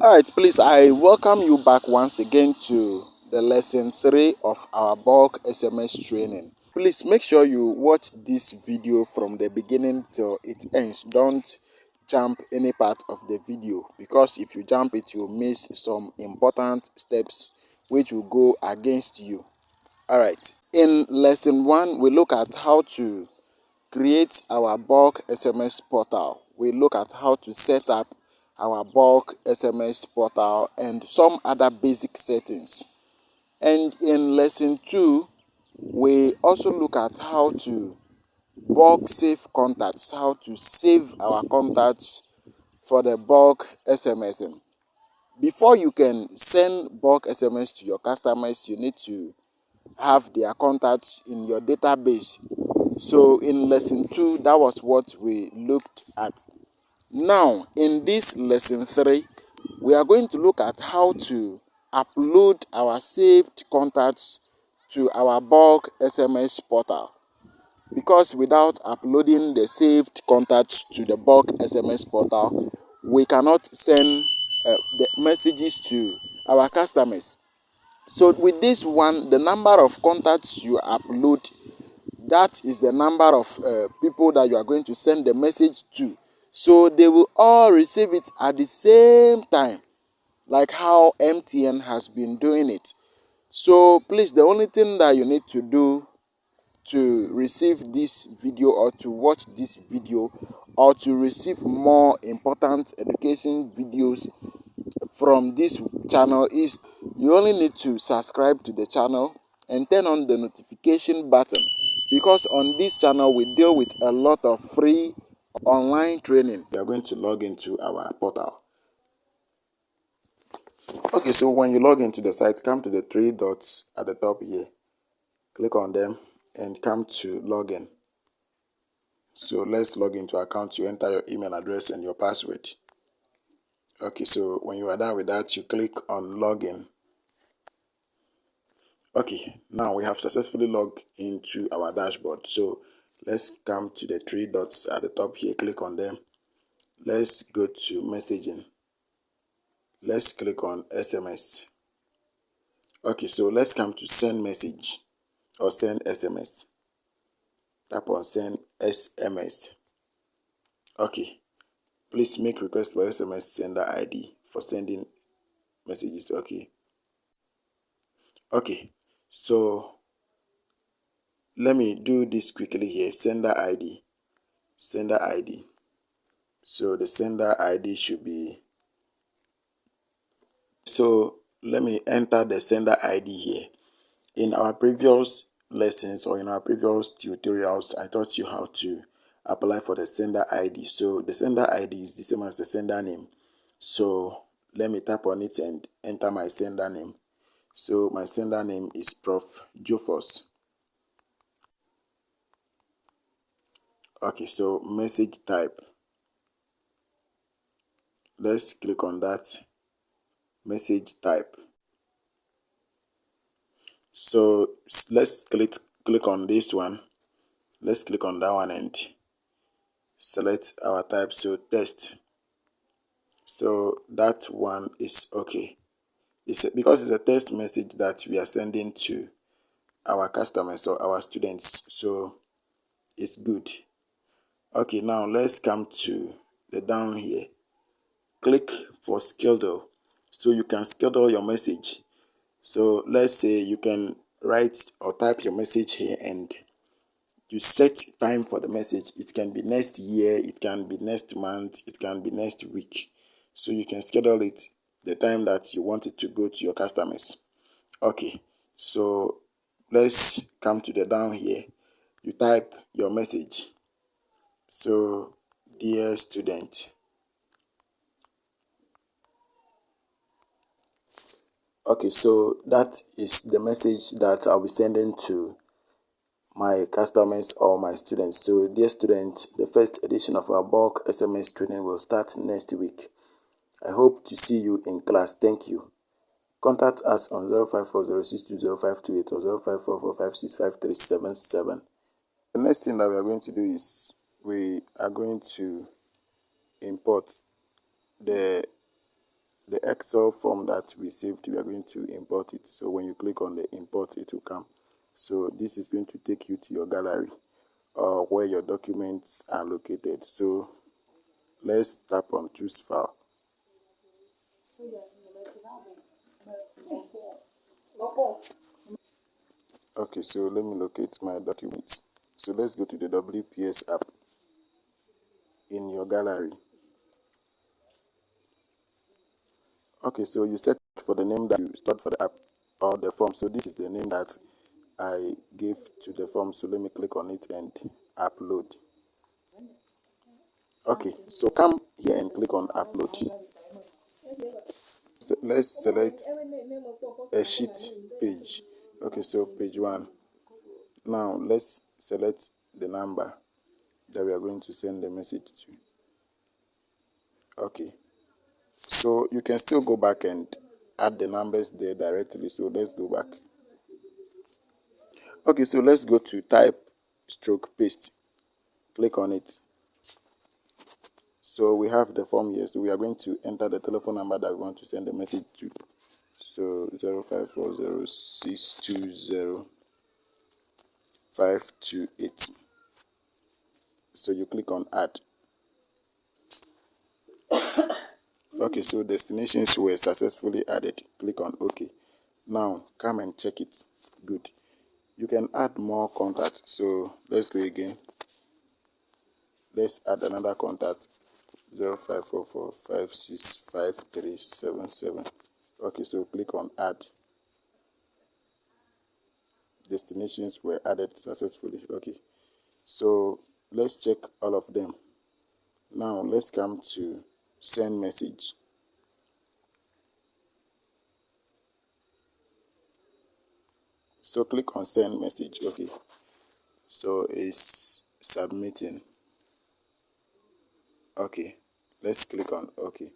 Alright, please, I welcome you back once again to the lesson 3 of our bulk SMS training. Please make sure you watch this video from the beginning till it ends. Don't jump any part of the video, because if you jump it, you'll miss some important steps which will go against you. Alright, in lesson 1, we look at how to create our bulk SMS portal. We look at how to set up our bulk SMS portal and some other basic settings. And in lesson 2, we also look at how to bulk save contacts, how to save our contacts for the bulk SMSing. Before you can send bulk SMS to your customers, you need to have their contacts in your database. So in lesson 2, that was what we looked at. Now, in this lesson 3, we are going to look at how to upload our saved contacts to our bulk SMS portal. Because without uploading the saved contacts to the bulk SMS portal, we cannot send the messages to our customers. So with this one, the number of contacts you upload, that is the number of people that you are going to send the message to. So they will all receive it at the same time, like how MTN has been doing it. So please, the only thing that you need to do to receive this video, or to watch this video, or to receive more important education videos from this channel is you only need to subscribe to the channel and turn on the notification button, because on this channel we deal with a lot of free online training. We are going to log into our portal. Okay, so when you log into the site, come to the three dots at the top here, click on them and come to login. So let's log into account. You enter your email address and your password. Okay, so when you are done with that, you click on login. Okay, now we have successfully logged into our dashboard. So let's come to the three dots at the top here, click on them. Let's go to messaging. Let's click on SMS. Okay, so let's come to send message or send SMS. Tap on send SMS. Okay, please make request for SMS sender ID for sending messages. Okay, so let me do this quickly here. Sender ID. So the sender ID should be, so let me enter the sender ID here. In our previous lessons, or in our previous tutorials, I taught you how to apply for the sender ID. So the sender ID is the same as the sender name. So let me tap on it and enter my sender name. So my sender name is Prof. Jofos. Okay, so message type. Let's click on that message type. So let's click on this one. Let's click on that one and select our type. So text. So that one is okay. Because it's a text message that we are sending to our customers or our students, so it's good. Okay, now let's come to the down here. Click for schedule, so you can schedule your message. So let's say you can write or type your message here and you set time for the message. It can be next year, it can be next month, it can be next week. So you can schedule it the time that you want it to go to your customers. Okay, so let's come to the down here. You type your message. So, dear student. Okay, so that is the message that I'll be sending to my customers or my students. So, dear student, the first edition of our bulk SMS training will start next week. I hope to see you in class. Thank you. Contact us on 0540620528 or 0544565377. The next thing that we are going to do is we are going to import the Excel form that we saved, we are going to import it. So when you click on the import, it will come. So this is going to take you to your gallery or where your documents are located. So let's tap on choose file. Okay, so let me locate my documents. So let's go to the WPS app in your gallery. Okay, so you set for the name that you stored for the app or the form. So this is the name that I gave to the form. So let me click on it and upload. Okay, so come here and click on upload. So let's select a sheet page. Okay, so page 1. Now let's select the number that we are going to send the message to. Okay, so you can still go back and add the numbers there directly. So let's go back. Okay, so let's go to type stroke paste. Click on it. So we have the form here. So we are going to enter the telephone number that we want to send the message to. So 0540620528. So you click on add. Okay, so destinations were successfully added. Click on OK. Now come and check it. Good. You can add more contacts. So let's go again. Let's add another contact. 0544565377. Okay, so click on add. Destinations were added successfully. Okay, so let's check all of them. Now let's come to send message. So click on send message. Okay, so it's submitting. Okay, let's click on OK.